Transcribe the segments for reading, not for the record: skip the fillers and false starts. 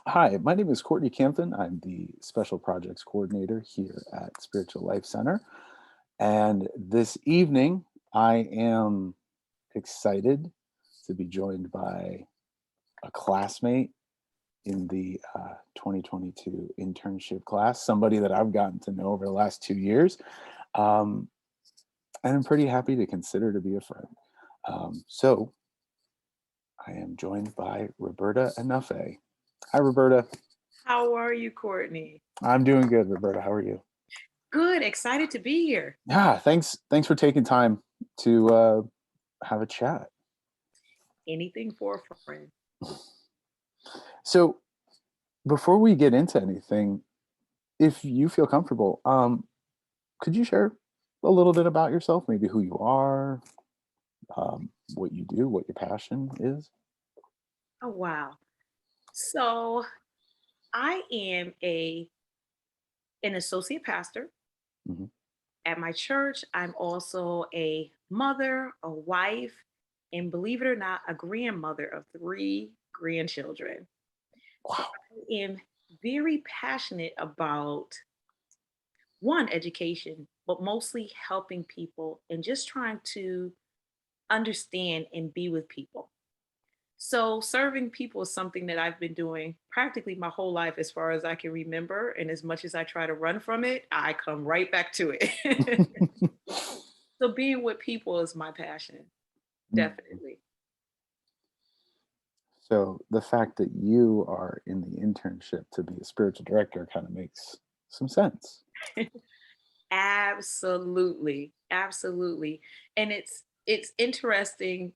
Hi, my name is Courtney Campton. I'm the Special Projects Coordinator here at Spiritual Life Center. And this evening, I am excited to be joined by a classmate in the 2022 internship class, somebody that I've gotten to know over the last 2 years. Um, and I'm pretty happy to consider to be a friend. So I am joined by Roberta Enoughe. Hi, Roberta. How are you, Courtney? I'm doing good, Roberta. How are you? Good, excited to be here. Yeah, thanks for taking time to have a chat. Anything for a friend. So before we get into anything, if you feel comfortable, could you share a little bit about yourself, maybe who you are, what you do, what your passion is? Oh, wow. So I am an associate pastor Hmm. at my church. I'm also a mother, a wife, and believe it or not, a grandmother of three grandchildren. So Wow. I am very passionate about one, education, but mostly helping people and just trying to understand and be with people. So, serving people is something that I've been doing practically my whole life as far as I can remember. And as much as I try to run from it, I come right back to it. So, being with people is my passion, Mhm. definitely. So the fact that you are in the internship to be a spiritual director kind of makes some sense. Absolutely. Absolutely. And it's interesting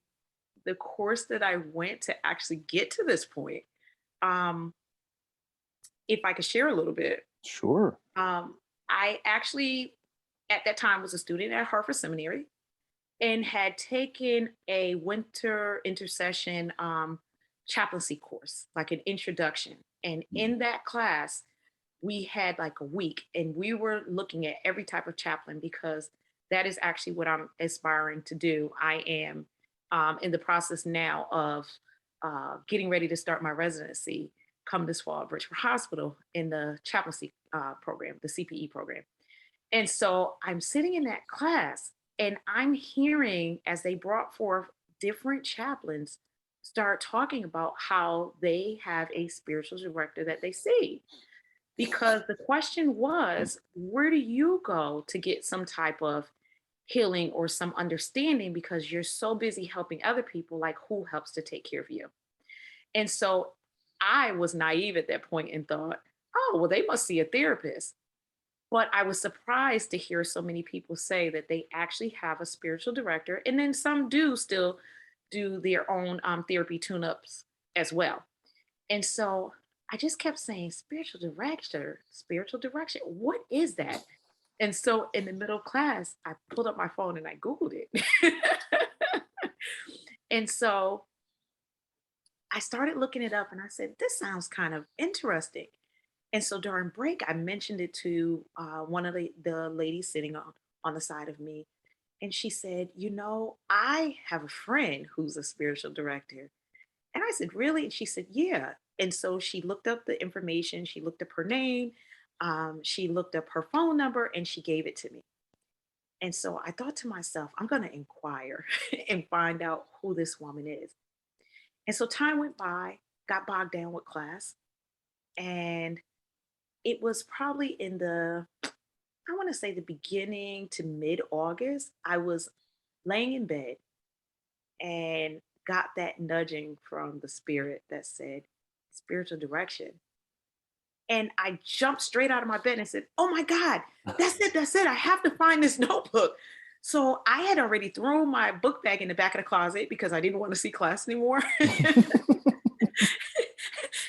the course that I went to actually get to this point. Um, if I could share a little bit. Sure. Um, I actually at that time was a student at Harvard Seminary and had taken a winter intercession chaplaincy course, like an introduction. And Mhm. in that class, we had like a week and we were looking at every type of chaplain because that is actually what I'm aspiring to do. I am in the process now of getting ready to start my residency come this fall at Bridgeport Hospital in the chaplaincy program, the CPE program. And so I'm sitting in that class and I'm hearing as they brought forth different chaplains start talking about how they have a spiritual director that they see. Because the question was, where do you go to get some type of healing or some understanding because you're so busy helping other people? Like, who helps to take care of you? And so I was naive at that point and thought, oh, well, they must see a therapist. But I was surprised to hear so many people say that they actually have a spiritual director. And then some do still do their own therapy tune ups as well. And so I just kept saying, spiritual director, spiritual direction. What is that? And so in the middle class, I pulled up my phone and I Googled it. And so I started looking it up and I said, this sounds kind of interesting. And so during break, I mentioned it to one of the ladies sitting on the side of me. And she said, I have a friend who's a spiritual director. And I said, really? And she said, yeah. And so she looked up the information, she looked up her name, she looked up her phone number, and she gave it to me. And so I thought to myself, I'm going to inquire and find out who this woman is. And so time went by, got bogged down with class. And it was probably in I want to say the beginning to mid August. I was laying in bed and got that nudging from the spirit that said, spiritual direction. And I jumped straight out of my bed and said, oh my God, that's it, that's it. I have to find this notebook. So I had already thrown my book bag in the back of the closet because I didn't want to see class anymore.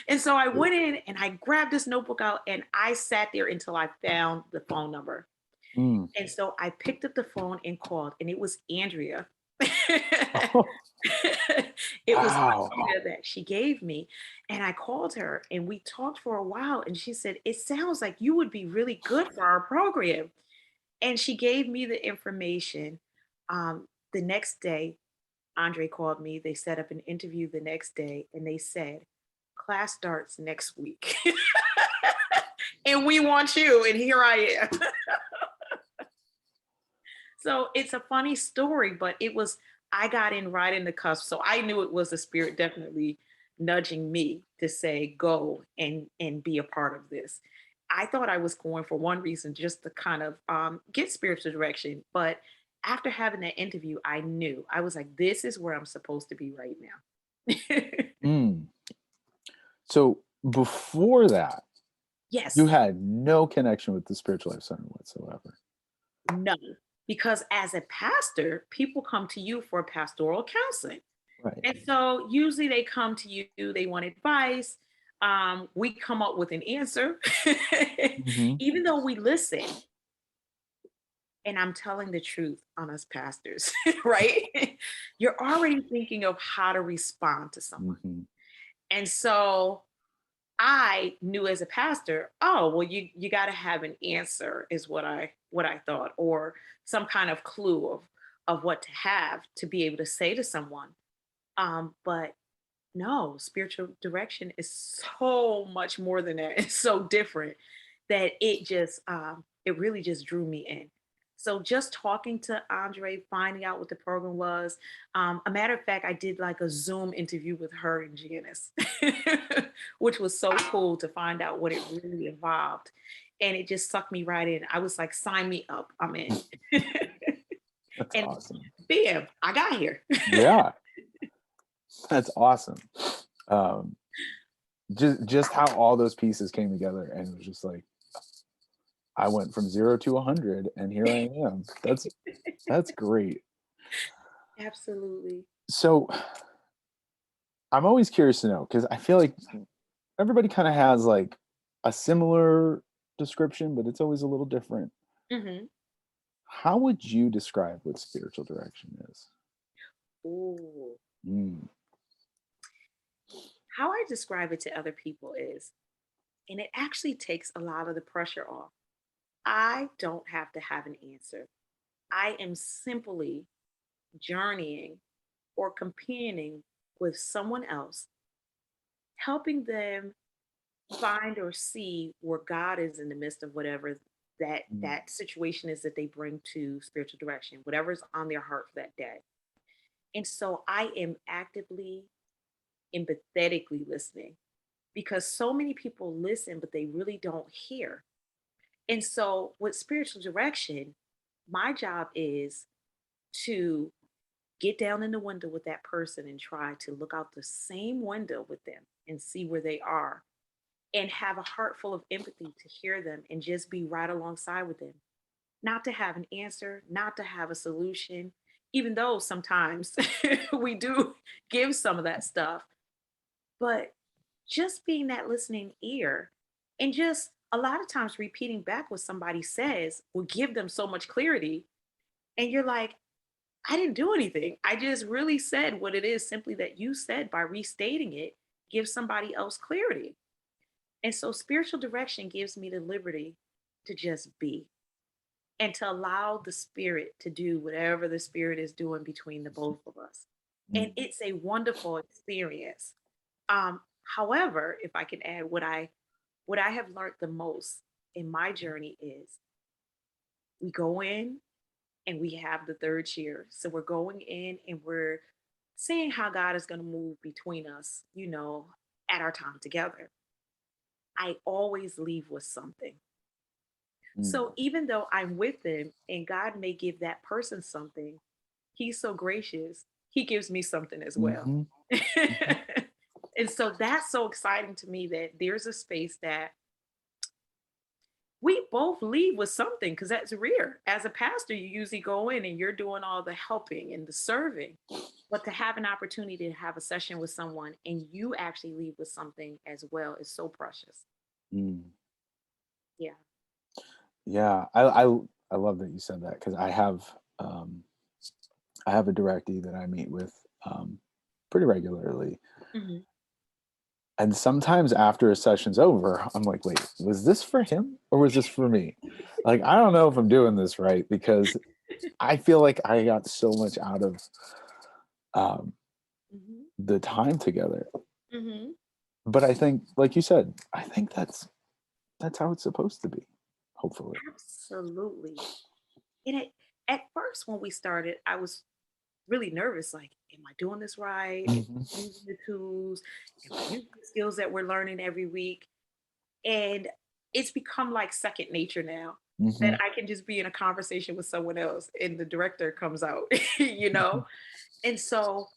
And so I went in and I grabbed this notebook out and I sat there until I found the phone number. Mm. And so I picked up the phone and called, and it was Andrea. Oh, It was wow. Andrea that she gave me. And I called her and we talked for a while. And she said, it sounds like you would be really good for our program. And she gave me the information. The next day, Andre called me. They set up an interview the next day and they said, class starts next week. And we want you. And here I am. So it's a funny story, but I got in right in the cusp. So I knew it was the spirit definitely nudging me to say, go and be a part of this. I thought I was going for one reason, just to kind of get spiritual direction. But after having that interview, I knew I was like, this is where I'm supposed to be right now. Mm. So before that, you Yes, had no connection with the Spiritual Life Center whatsoever. no. Because as a pastor, people come to you for pastoral counseling. Right. And so usually they come to you, they want advice. We come up with an answer, Hmm. even though we listen. And I'm telling the truth on us pastors, right? You're already thinking of how to respond to someone. Hmm. And so I knew as a pastor, oh, well, you got to have an answer, is what I thought, or some kind of clue of what to have to be able to say to someone. But no, spiritual direction is so much more than that. It's so different that it really just drew me in. So just talking to Andre, finding out what the program was. A matter of fact, I did like a Zoom interview with her and Janice, which was so cool to find out what it really involved. And it just sucked me right in. I was like, sign me up, I'm in. That's And awesome. bam, I got here. Yeah, that's awesome. Um, just how all those pieces came together, and it was just like I went from 0 to 100, and here I am. That's great. Absolutely. So I'm always curious to know because I feel like everybody kind of has like a similar description, but it's always a little different. Hmm. How would you describe what spiritual direction is? Ooh. Mm, How I describe it to other people is, and it actually takes a lot of the pressure off. I don't have to have an answer. I am simply journeying or companioning with someone else, helping them find or see where God is in the midst of whatever mm, that situation is that they bring to spiritual direction, whatever's on their heart for that day. And so I am actively, empathetically listening, because so many people listen, but they really don't hear. And so, with spiritual direction, my job is to get down in the window with that person and try to look out the same window with them and see where they are, and have a heart full of empathy to hear them and just be right alongside with them. Not to have an answer, not to have a solution, even though sometimes we do give some of that stuff, but just being that listening ear, and just a lot of times repeating back what somebody says will give them so much clarity. And you're like, I didn't do anything. I just really said what it is simply that you said. By restating it, give somebody else clarity. And so spiritual direction gives me the liberty to just be, and to allow the spirit to do whatever the spirit is doing between the both of us. And mm, it's a wonderful experience. Um, However, if I can add, what I have learned the most in my journey is, we go in and we have the third chair. So we're going in and we're seeing how God is going to move between us, at our time together. I always leave with something. mm, So even though I'm with them and God may give that person something, He's so gracious, He gives me something as well. mhm, mhm, And so that's so exciting to me, that there's a space that we both leave with something, because that's rare. As a pastor, you usually go in and you're doing all the helping and the serving. But to have an opportunity to have a session with someone and you actually leave with something as well is so precious. mm. Yeah. Yeah, I love that you said that because um, I have a directee that I meet with pretty regularly, Hmm. and sometimes after a session's over, I'm like, wait, was this for him or was this for me? Like, I don't know if I'm doing this right because I feel like I got so much out of um, Hmm. the time together. Hmm. but I think, like you said, I think that's how it's supposed to be, hopefully. Absolutely. And at first when we started, I was really nervous, like, am I doing this right? Am Mhm. I using the tools? Am I using the skills that we're learning every week? And it's become like second nature now that Mhm. I can just be in a conversation with someone else and the director comes out, you know? And so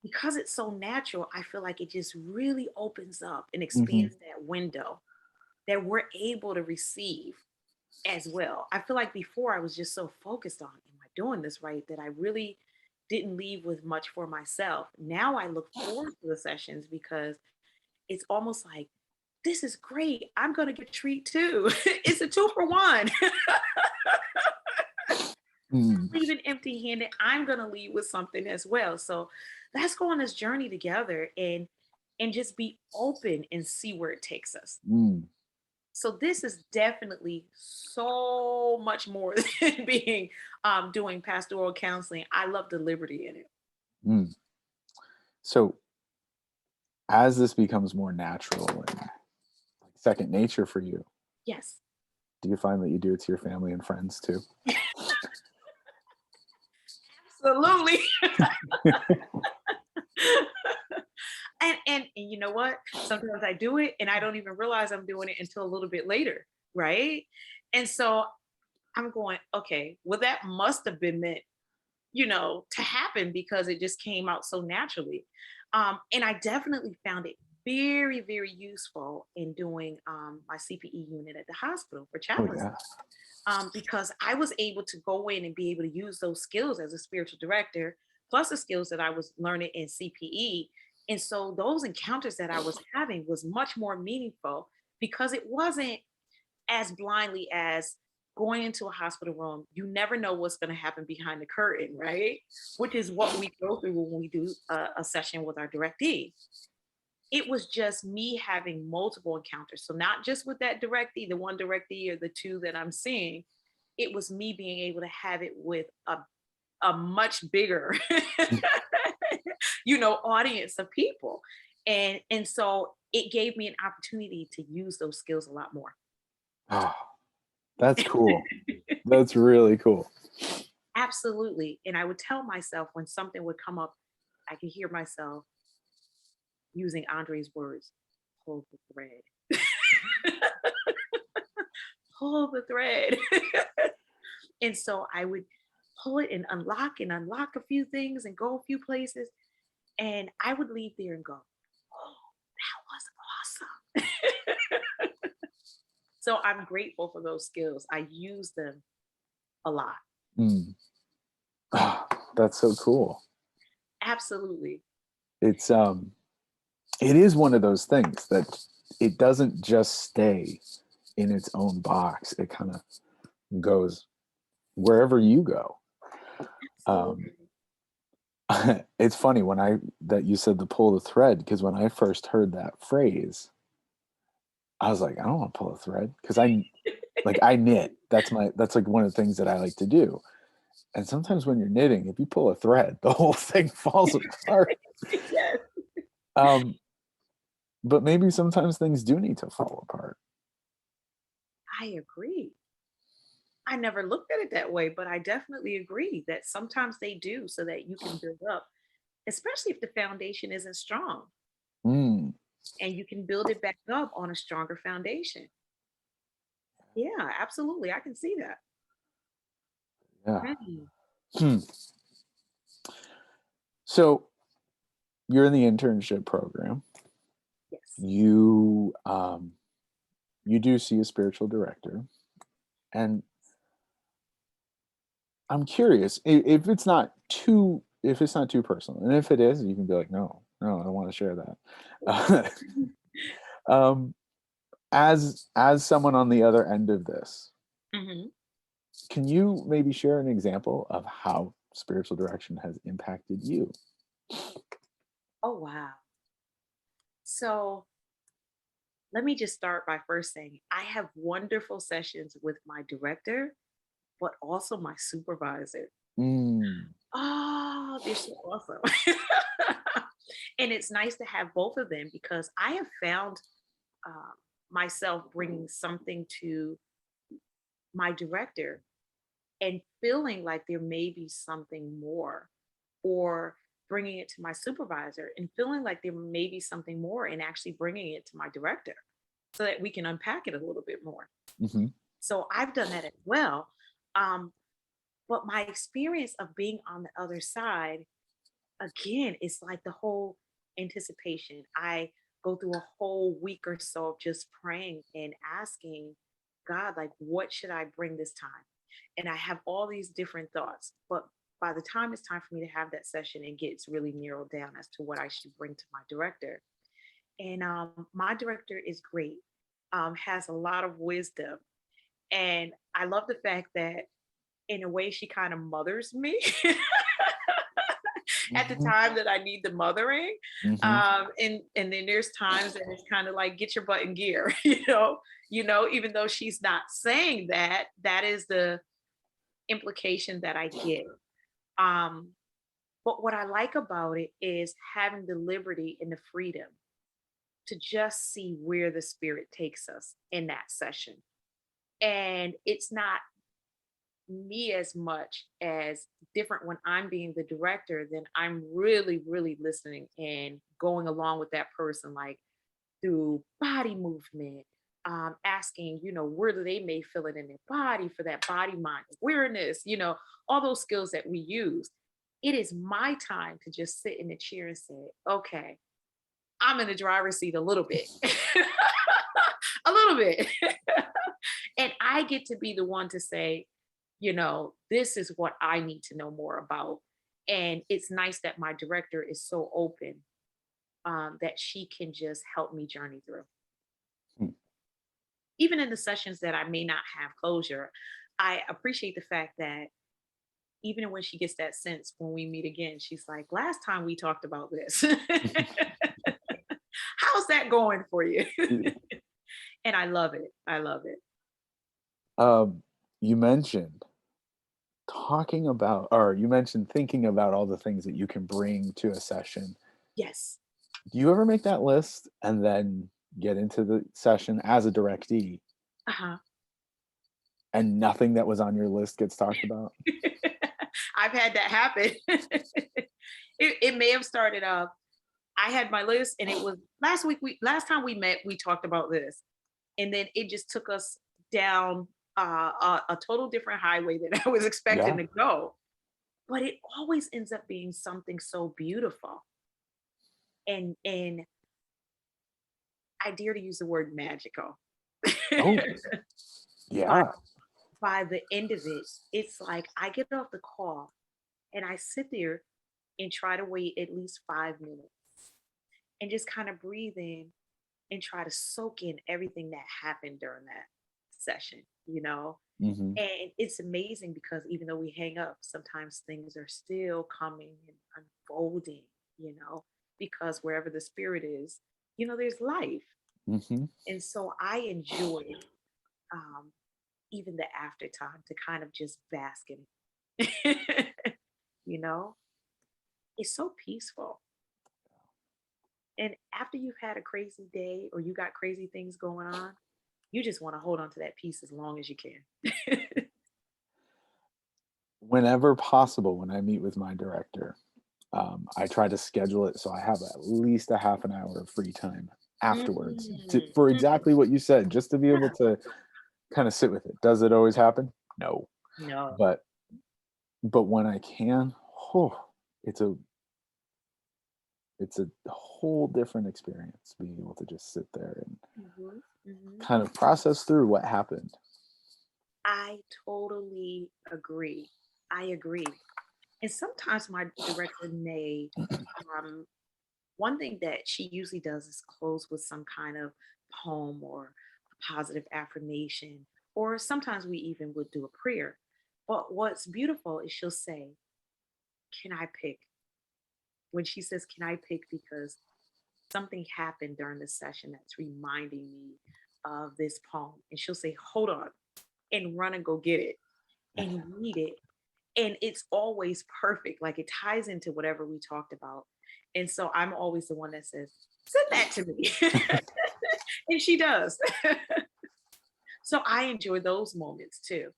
because it's so natural, I feel like it just really opens up and Mhm. expands that window that we're able to receive as well. I feel like before I was just so focused on, am I doing this right? That I really didn't leave with much for myself. Now I look forward to the sessions because it's almost like, this is great. I'm going to get a treat too. It's a two for one. Mm. Leaving empty handed, I'm going to leave with something as well. So let's go on this journey together and just be open and see where it takes us. Mm. So this is definitely so much more than being doing pastoral counseling. I love the liberty in it. Mm. So as this becomes more natural and like second nature for you, Yes. do you find that you do it to your family and friends too? Absolutely. And you know what? Sometimes I do it and I don't even realize I'm doing it until a little bit later, right? And so I'm going, okay, well, that must have been meant, to happen because it just came out so naturally. And I definitely found it very, very useful in doing my CPE unit at the hospital for Oh chaplaincy yeah. because I was able to go in and be able to use those skills as a spiritual director, plus the skills that I was learning in CPE. And so those encounters that I was having was much more meaningful because it wasn't as blindly as going into a hospital room. You never know what's going to happen behind the curtain, right? Which is what we go through when we do a session with our directee. It was just me having multiple encounters. So not just with that directee, the one directee or the two that I'm seeing, it was me being able to have it with a much bigger, audience of people. And so it gave me an opportunity to use those skills a lot more. Oh, that's cool. That's really cool. Absolutely. And I would tell myself when something would come up, I could hear myself using Andre's words, pull the thread. Pull the thread. And so I would pull it and unlock a few things and go a few places. And I would leave there and go, oh, that was awesome. So I'm grateful for those skills. I use them a lot. Mm. Ah, that's so cool. Absolutely. It's it is one of those things that it doesn't just stay in its own box. It kind of goes wherever you go. Um, Absolutely. it's funny when I that you said the pull the thread because when I first heard that phrase, I was like, I don't want to pull a thread because I knit. That's like one of the things that I like to do. And sometimes when you're knitting, if you pull a thread, the whole thing falls apart. Yes, Um, but maybe sometimes things do need to fall apart. I agree. I never looked at it that way, but I definitely agree that sometimes they do so that you can build up, especially if the foundation isn't strong Mm, and you can build it back up on a stronger foundation. Yeah, absolutely. I can see that. yeah. Mhm. Hmm. So you're in the internship program. Yes. You do see a spiritual director, and I'm curious if it's not too personal, and if it is, you can be like, no, no, I don't want to share that. um, as someone on the other end of this, Mhm. can you maybe share an example of how spiritual direction has impacted you? Oh, wow. So let me just start by first saying I have wonderful sessions with my director, but also my supervisor. Mm. Oh, they're so awesome. And it's nice to have both of them because I have found um, myself bringing something to my director and feeling like there may be something more, or bringing it to my supervisor and feeling like there may be something more, and actually bringing it to my director so that we can unpack it a little bit more. Hmm. So I've done that as well. Um, but my experience of being on the other side, again, it's like the whole anticipation. I go through a whole week or so of just praying and asking God, like, what should I bring this time? And I have all these different thoughts. But by the time it's time for me to have that session, it gets really narrowed down as to what I should bring to my director. And my director is great, has a lot of wisdom. And I love the fact that in a way she kind of mothers me at the Hmm. time that I need the mothering. Hmm. And then there's times that it's kind of like get your butt in gear, even though she's not saying that, that is the implication that I get. Um, but what I like about it is having the liberty and the freedom to just see where the spirit takes us in that session. And it's not me as much as different when I'm being the director, then I'm really, really listening and going along with that person, like through body movement, asking, where do they may feel it in their body for that body mind awareness, all those skills that we use. It is my time to just sit in the chair and say, okay, I'm in the driver's seat a little bit, a little bit. And I get to be the one to say, this is what I need to know more about. And it's nice that my director is so open, that she can just help me journey through. Even in the sessions that I may not have closure, I appreciate the fact that even when she gets that sense when we meet again, she's like, last time we talked about this. How's that going for you? And I love it. I love it. Um, you mentioned you mentioned thinking about all the things that you can bring to a session. Yes. Do you ever make that list and then get into the session as a directee Uh-huh. and nothing that was on your list gets talked about? I've had that happen. It may have started off. I had my list, and it was last time we met, we talked about this, and then it just took us down a total different highway than I was expecting Yeah. to go. But it always ends up being something so beautiful, and I dare to use the word magical. Oh, by yeah. by the end of it, it's like I get off the call and I sit there and try to wait at least 5 minutes and just kind of breathe in and try to soak in everything that happened during that session. Mhm. And it's amazing because even though we hang up, sometimes things are still coming and unfolding, because wherever the spirit is, there's life. Mhm. And so I enjoy um, even the after time to kind of just bask in it. you know, it's so peaceful. And after you've had a crazy day or you got crazy things going on, you just want to hold on to that peace as long as you can. Whenever possible, when I meet with my director, I try to schedule it so I have at least a half an hour of free time afterwards Mm, for mm, exactly what you said, just to be able yeah. to kind of sit with it. Does it always happen? No, No. but when I can, oh, it's a it's a whole different experience being able to just sit there and Mhm, mhm. kind of process through what happened. I totally agree. I agree. And sometimes my director may, um, one thing that she usually does is close with some kind of poem or a positive affirmation, or sometimes we even would do a prayer. But what's beautiful is she'll say, can I pick? When she says, can I pick? Because something happened during the session that's reminding me of this poem. And she'll say, hold on, and run and go get it and read it. and it's always perfect. Like it ties into whatever we talked about. And so I'm always the one that says, send that to me. And she does. So I enjoy those moments too,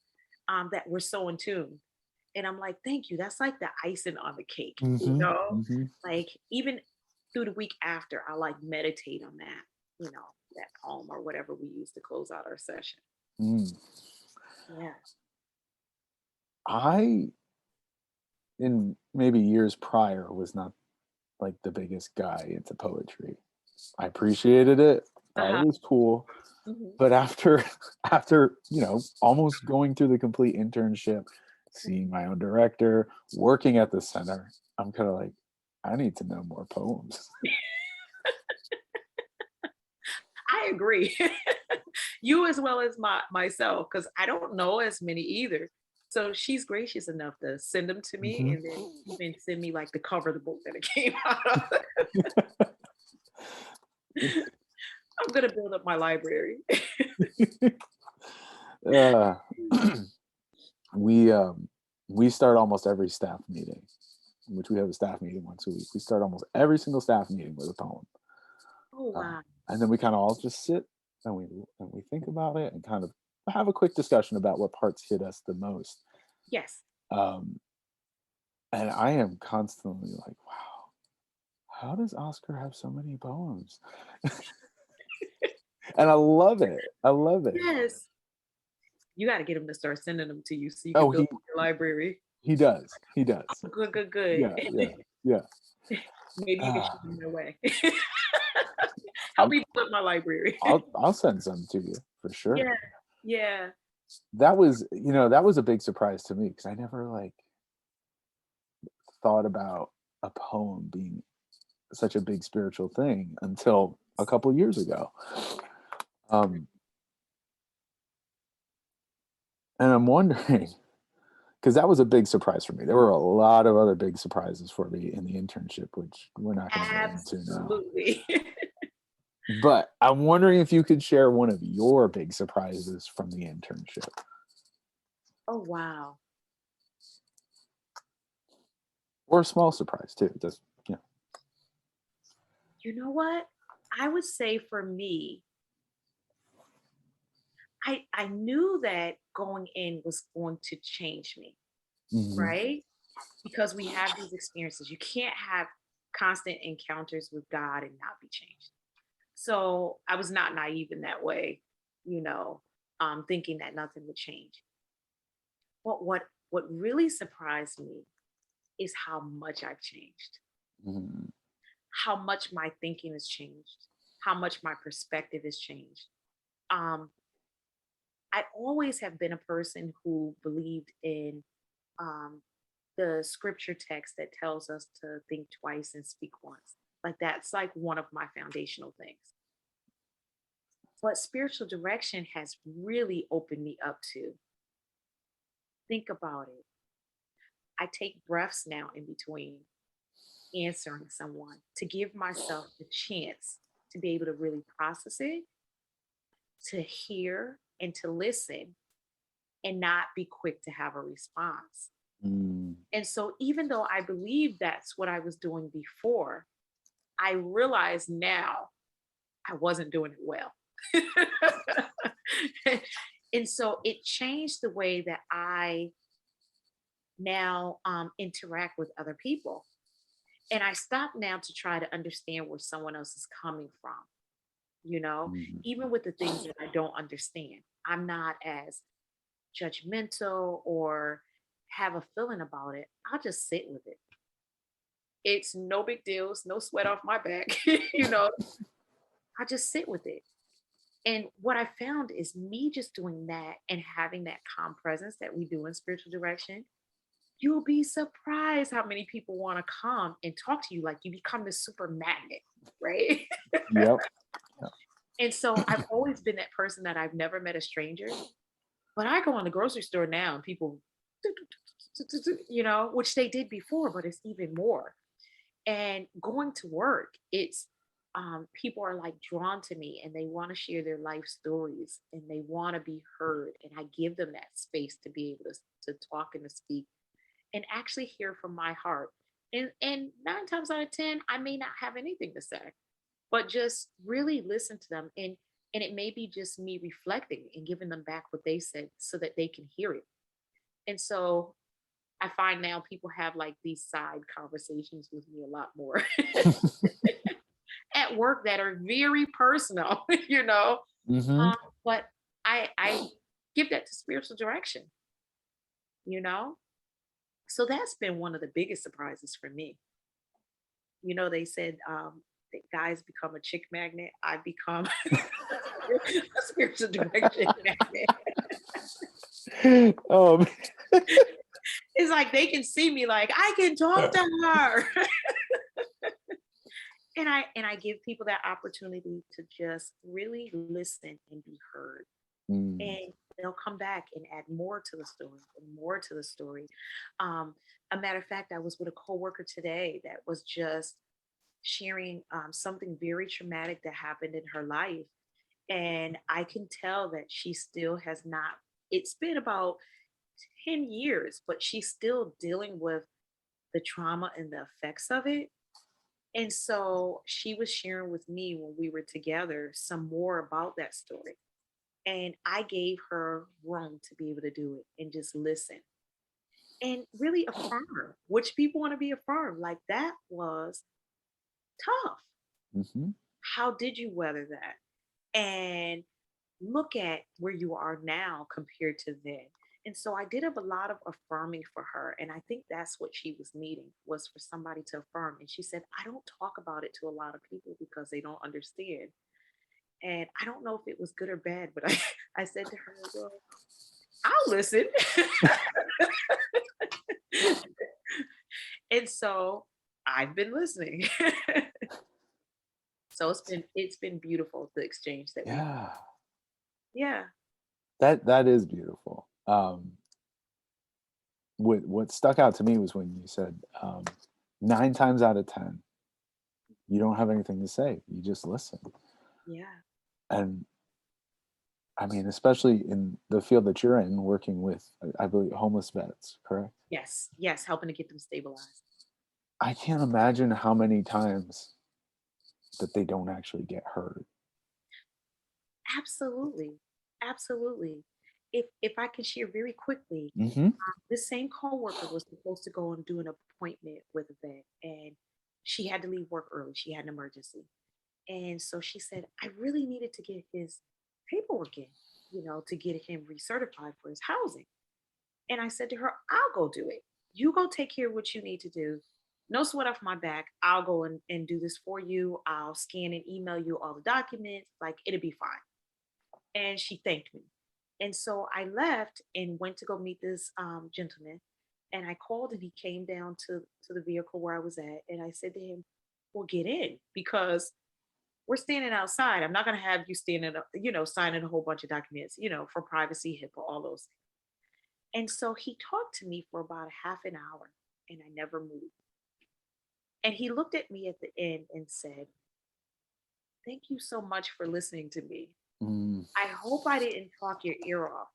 that we're so in tune. And I'm like, thank you. That's like the icing on the cake, you Hmm. know? Hmm. Like even through the week after, I like meditate on that, that poem or whatever we use to close out our session. Mm. Yeah. I, in maybe years prior, was not like the biggest guy into poetry. I appreciated it, thought it Uh-huh. was cool, Mhm. but after after almost going through the complete internship, seeing my own director, working at the center, I'm kind of like, I need to know more poems. I agree. You as well as myself, because I don't know as many either. So she's gracious enough to send them to me Mhm. and then even send me like the cover of the book that it came out of. I'm gonna build up my library. uh, we we start almost every staff meeting, which we have a staff meeting once a week. We start almost every single staff meeting with a poem. Oh Uh, wow. and then we kind of all just sit and we think about it and kind of have a quick discussion about what parts hit us the most. Yes. Um, and I am constantly like, wow, how does Oscar have so many poems? And I love it. I love it. Yes. You got to get him to start sending them to you so you can Oh, build up your library. he does. He does. Good, good, good. Yeah, yeah, yeah. Maybe you can show Ah, them their way. Help I'll me build up my library. I'll send some to you for sure. Yeah. Yeah. That was a big surprise to me because I never like thought about a poem being such a big spiritual thing until a couple years ago. Um, and I'm wondering, because that was a big surprise for me. There were a lot of other big surprises for me in the internship, which we're not going to get into now. Absolutely. But I'm wondering if you could share one of your big surprises from the internship, Oh wow. or a small surprise too. Just You know what? I would say for me, I knew that going in was going to change me, Mhm. right? Because we have these experiences. You can't have constant encounters with God and not be changed. So I was not naive in that way, you know, thinking that nothing would change. But what really surprised me is how much I've changed, Mhm. how much my thinking has changed, how much my perspective has changed. Um, I always have been a person who believed in um, the scripture text that tells us to think twice and speak once. Like that's like one of my foundational things. But spiritual direction has really opened me up to think about it. I take breaths now in between answering someone to give myself the chance to be able to really process it, to hear and to listen and not be quick to have a response. Mm. And so, even though I believe that's what I was doing before, I realize now I wasn't doing it well. And so, it changed the way that I now interact with other people. And I stop now to try to understand where someone else is coming from, Mhm. even with the things that I don't understand. I'm not as judgmental or have a feeling about it. I'll just sit with it. It's no big deal. It's no sweat off my back. I just sit with it. And what I found is me just doing that and having that calm presence that we do in spiritual direction. You'll be surprised how many people want to come and talk to you. Like you become this super magnet, right? Yep. Yep. And so I've always been that person that I've never met a stranger. But I go in the grocery store now and people, which they did before, but it's even more. And going to work, it's people are like drawn to me and they want to share their life stories and they want to be heard. And I give them that space to be able to talk and to speak. and actually hear from my heart. And 9 times out of 10, I may not have anything to say, but just really listen to them. And it may be just me reflecting and giving them back what they said so that they can hear it. And so I find now people have like these side conversations with me a lot more at work that are very personal, you know. Hmm. Um, but I give that to spiritual direction, you know. So that's been one of the biggest surprises for me. You know, they said that guys become a chick magnet. I become a spiritual direction magnet. um, It's like they can see me like I can talk to her. And I give people that opportunity to just really listen and be heard. mm, And they'll come back and add more to the story and more to the story. Um, a matter of fact, I was with a coworker today that was just sharing something very traumatic that happened in her life. And I can tell that she still has not, it's been about 10 years, but she's still dealing with the trauma and the effects of it. And so she was sharing with me when we were together some more about that story. And I gave her room to be able to do it and just listen and really affirm her, which people want to be affirmed. Like that was tough. mhm. How did you weather that? And look at where you are now compared to then. And so I did have a lot of affirming for her. And I think that's what she was needing was for somebody to affirm. And she said, I don't talk about it to a lot of people because they don't understand. And I don't know if it was good or bad, but I said to her, well, I'll listen. And so I've been listening. So it's been beautiful the exchange that we've Yeah, yeah. that is beautiful. What stuck out to me was when you said 9 times out of 10, you don't have anything to say. You just listen. Yeah. And I mean, especially in the field that you're in, working with, I believe, homeless vets, correct? Yes. Yes. Helping to get them stabilized. I can't imagine how many times that they don't actually get heard. Absolutely. Absolutely. If I can share very quickly, Hmm. this same coworker was supposed to go and do an appointment with a vet, and she had to leave work early. She had an emergency. And so she said, I really needed to get his paperwork in, to get him recertified for his housing. And I said to her, I'll go do it. You go take care of what you need to do. No sweat off my back. I'll go and do this for you. I'll scan and email you all the documents. Like it'll be fine. And she thanked me. And so I left and went to go meet this gentleman. And I called and he came down to the vehicle where I was at. And I said to him, well, get in because we're standing outside. I'm not going to have you standing up, signing a whole bunch of documents, for privacy, HIPAA, all those things. And so he talked to me for about a half an hour and I never moved. And he looked at me at the end and said, thank you so much for listening to me. Mm. I hope I didn't talk your ear off.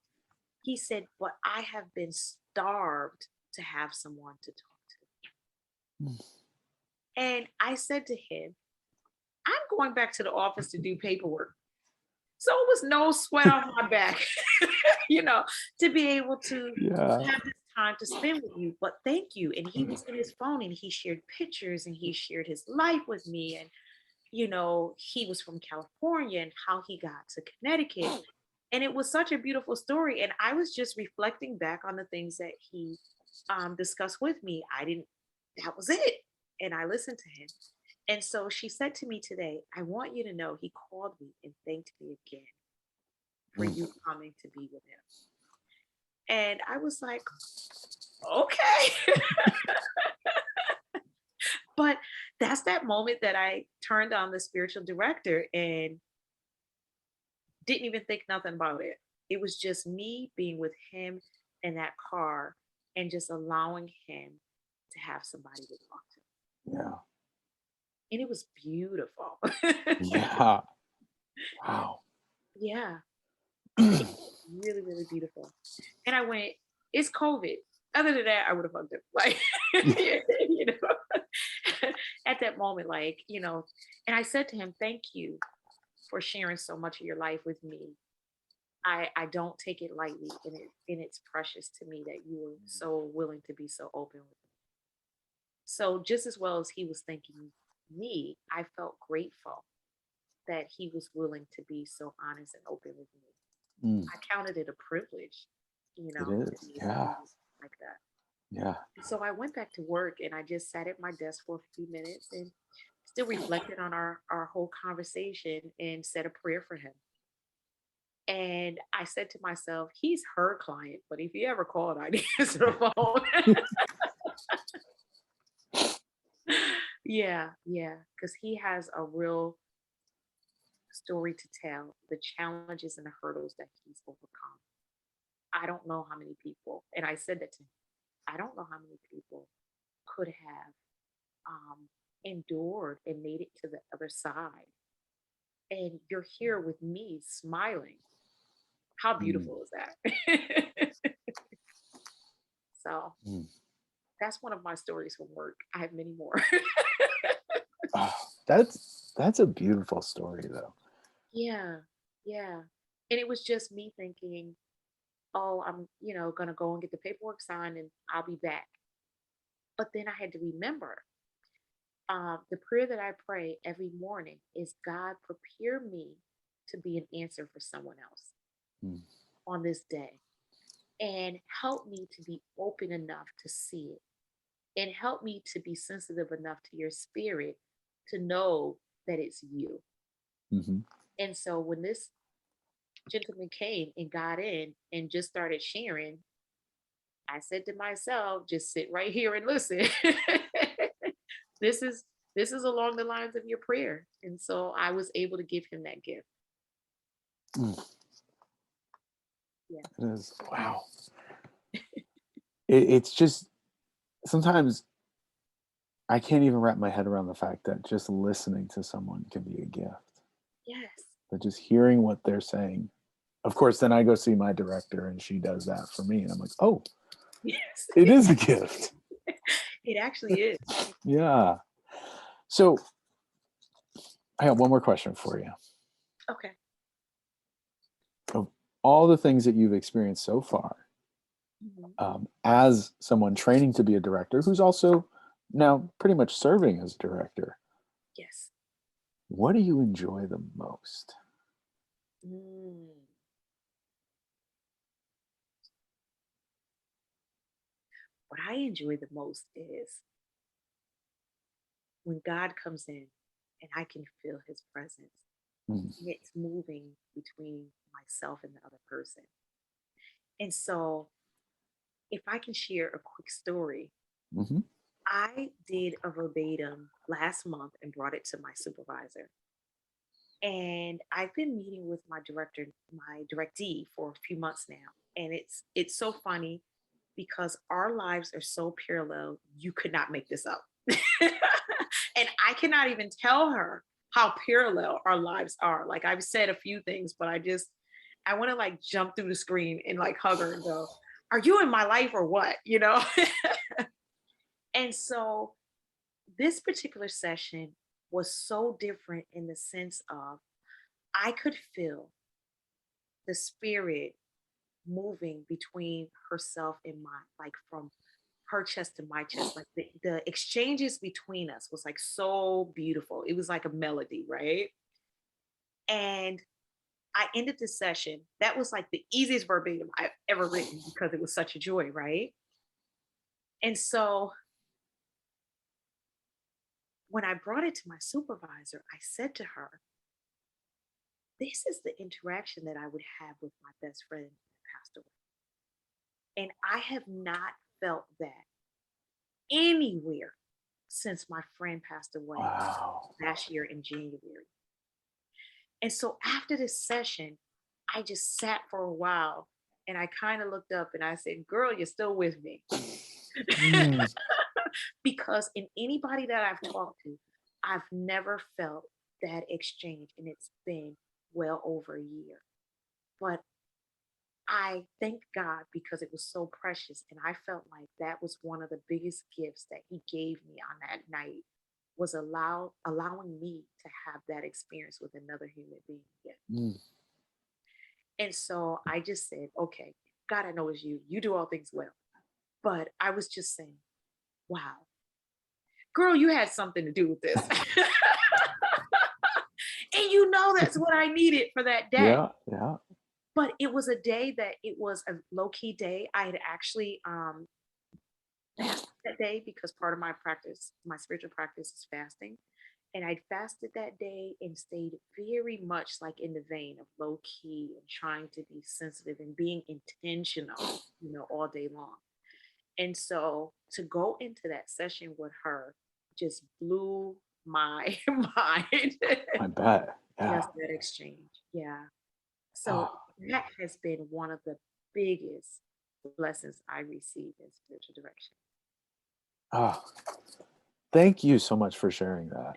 He said, but I have been starved to have someone to talk to. And I said to him, I'm going back to the office to do paperwork. So it was no sweat off my back, you know, to be able to Yeah. have this time to spend with you. But thank you. And he was in his phone and he shared pictures and he shared his life with me. And, he was from California and how he got to Connecticut. And it was such a beautiful story. And I was just reflecting back on the things that he discussed with me. That was it. And I listened to him. And so she said to me today, I want you to know he called me and thanked me again for Mm. you coming to be with him. And I was like, okay. But that's that moment that I turned on the spiritual director and didn't even think nothing about it. It was just me being with him in that car and just allowing him to have somebody to talk to. Yeah. And it was beautiful. Yeah. Wow. Yeah, it was really, really beautiful. And I went, it's COVID. Other than that, I would have hugged him. Like, you know, at that moment, like, and I said to him, thank you for sharing so much of your life with me. I don't take it lightly, and it's precious to me that you were so willing to be so open with me. So just as well as he was thanking me, I felt grateful that he was willing to be so honest and open with me. Mm, I counted it a privilege, it to is. be able to Yeah. do like that. Yeah. And so I went back to work and I just sat at my desk for a few minutes and still reflected on our whole conversation and said a prayer for him. And I said to myself, he's her client, but if he ever called, I'd answer the phone. Yeah, yeah, because he has a real story to tell, the challenges and the hurdles that he's overcome. I don't know how many people, and I said that to him, I don't know how many people could have um, endured and made it to the other side. And you're here with me smiling. How Mm, beautiful is that? So mm. that's one of my stories from work. I have many more. Oh, that's a beautiful story, though. Yeah, yeah. And it was just me thinking, oh, I'm, gonna go and get the paperwork signed and I'll be back. But then I had to remember, the prayer that I pray every morning is God prepare me to be an answer for someone else Mm, on this day and help me to be open enough to see it and help me to be sensitive enough to your spirit to know that it's you. mhm. And so when this gentleman came and got in and just started sharing, I said to myself, just sit right here and listen. this is this is along the lines of your prayer. And so I was able to give him that gift. Mm, Yeah. it is. Wow. It's just sometimes I can't even wrap my head around the fact that just listening to someone can be a gift. Yes. But just hearing what they're saying. Of course, then I go see my director and she does that for me. And I'm like, oh, Yes. it is a gift. It actually is. Yeah. So I have one more question for you. Okay. Of all the things that you've experienced so far, Mhm. as someone training to be a director who's also now pretty much serving as a director, Yes. what do you enjoy the most? Mm. What I enjoy the most is when God comes in and I can feel his presence Mm, and it's moving between myself and the other person. And so, if I can share a quick story, mhm, I did a verbatim last month and brought it to my supervisor. And I've been meeting with my directee for a few months now. And it's so funny because our lives are so parallel, you could not make this up. And I cannot even tell her how parallel our lives are. Like I've said a few things, but I want to like jump through the screen and like hug her and go, "Are you in my life or what?" And so this particular session was so different in the sense of I could feel the spirit moving between herself and mine, like from her chest to my chest. Like the exchanges between us was like so beautiful. It was like a melody, right? And I ended the session. That was like the easiest verbatim I've ever written because it was such a joy, right? And so when I brought it to my supervisor, I said to her, this is the interaction that I would have with my best friend that passed away. And I have not felt that anywhere since my friend passed away wow. last year in January. And so after this session, I just sat for a while and I kind of looked up and I said, girl, you're still with me. Mm, Because in anybody that I've talked to, I've never felt that exchange. And it's been well over a year. But I thank God because it was so precious. And I felt like that was one of the biggest gifts that he gave me on that night was allowing me to have that experience with another human being again. Mm. And so I just said, okay, God, I know it's you. You do all things well. But I was just saying, wow, girl, you had something to do with this. And that's what I needed for that day. Yeah, yeah. But it was a day that it was a low key day. I had actually fasted that day because part of my practice, my spiritual practice is fasting. And I fasted that day and stayed very much like in the vein of low key and trying to be sensitive and being intentional, all day long. And so to go into that session with her just blew my mind. I bet. Yeah. Just that exchange. Yeah. So Oh, that has been one of the biggest blessings I received in spiritual direction. oh, thank you so much for sharing that.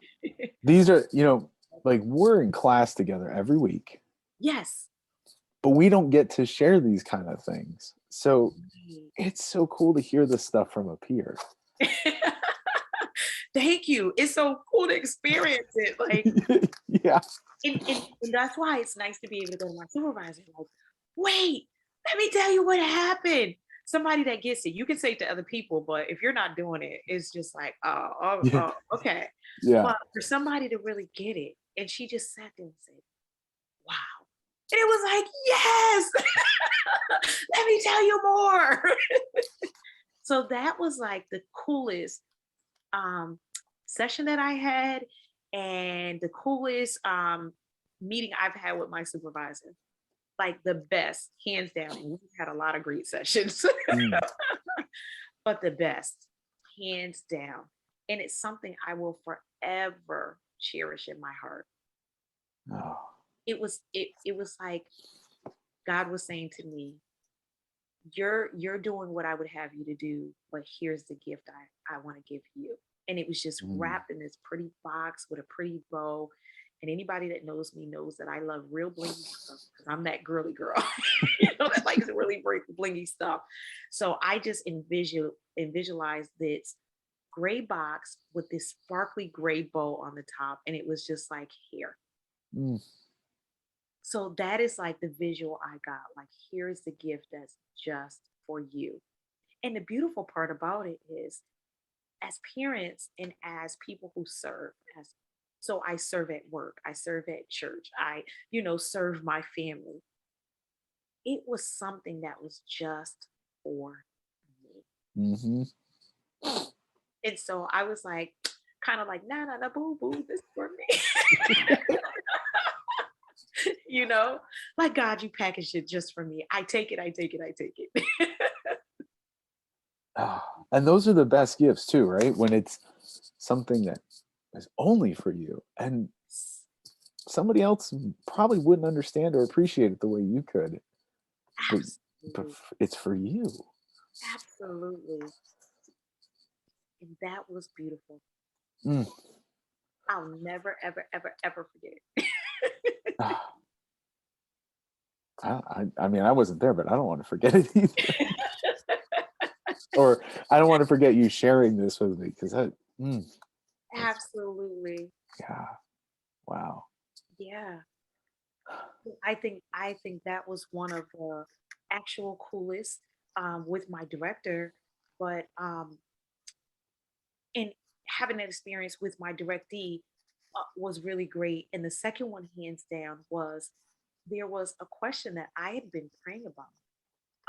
These are, like we're in class together every week, Yes. but we don't get to share these kind of things. So Right. it's so cool to hear this stuff from a peer. Thank you. It's so cool to experience it. Like, Yeah. and that's why it's nice to be able to go to my supervisor, like, wait, let me tell you what happened. Somebody that gets it, you can say it to other people, but if you're not doing it, it's just like, oh, oh, Yeah. oh, okay. Yeah. But for somebody to really get it, and she just sat there and said, wow. And it was like, yes, let me tell you more. So that was like the coolest um, session that I had and the coolest meeting I've had with my supervisor. Like the best, hands down. And we've had a lot of great sessions, Mm. but the best, hands down. And it's something I will forever cherish in my heart. Oh. It was like God was saying to me, you're doing what I would have you to do, but here's the gift I want to give you. And it was just Mm. wrapped in this pretty box with a pretty bow. And anybody that knows me knows that I love real blingy stuff because I'm that girly girl, that likes really blingy stuff. So I just visualized this gray box with this sparkly gray bow on the top, and it was just like here. Mm. So that is like the visual I got. Like, here's the gift that's just for you. And the beautiful part about it is, as parents and as people who serve, as so I serve at work, I serve at church, I, serve my family. It was something that was just for me. Mm-hmm. And so I was like, kind of like, nah, nah, nah, boo, boo, this is for me. you know, like, God, you packaged it just for me. I take it, I take it, I take it. Oh. And those are the best gifts too, right? When it's something that is only for you and somebody else probably wouldn't understand or appreciate it the way you could, but, Absolutely. it's for you. Absolutely. And that was beautiful. Mm. I'll never, ever, ever, ever forget it. Ah. I mean, I wasn't there, but I don't want to forget it either. Or I don't want to forget you sharing this with me because that's, Absolutely. yeah, wow. Yeah. I think that was one of the actual coolest with my director, but and having that experience with my directee was really great. And the second one, hands down, was there was a question that I had been praying about,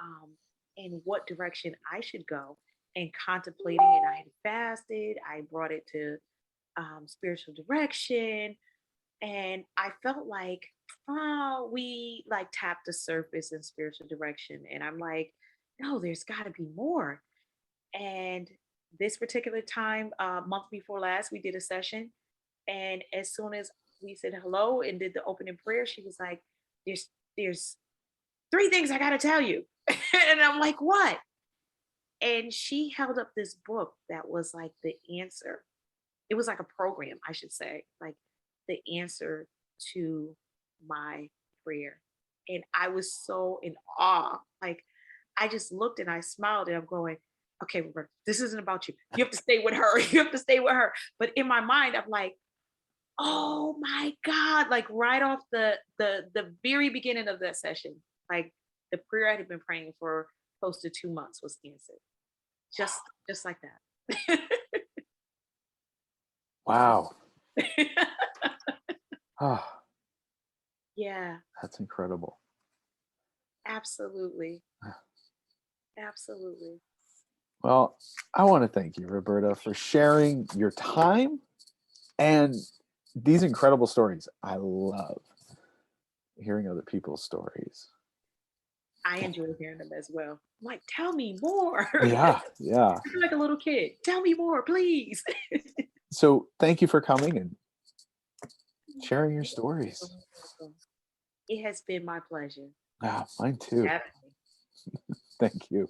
um, in what direction I should go and contemplating. And I had fasted. I brought it to spiritual direction, and I felt like, oh, we like tapped the surface in spiritual direction, and I'm like, no, there's got to be more. And this particular time, month before last, we did a session, and as soon as we said hello and did the opening prayer, she was like, there's three things I got to tell you. And I'm like, what? And she held up this book that was like the answer. It was like a program, I should say, like the answer to my prayer. and I was so in awe. Like, I just looked and I smiled and I'm going, okay, Roberta, this isn't about you. You have to stay with her. You have to stay with her. But in my mind, I'm like, oh my God. Like right off the very beginning of that session, like the prayer I had been praying for close to 2 months was answered. Just just like that. Wow. Ah, Yeah, that's incredible. absolutely. Absolutely. Well, I want to thank you, Roberta, for sharing your time and these incredible stories. I love hearing other people's stories. I enjoy hearing them as well. I'm like, tell me more. Yeah, yeah. I feel like a little kid. Tell me more, please. So thank you for coming and sharing your You're stories. welcome. It has been my pleasure. Ah, mine too. Definitely. Thank you.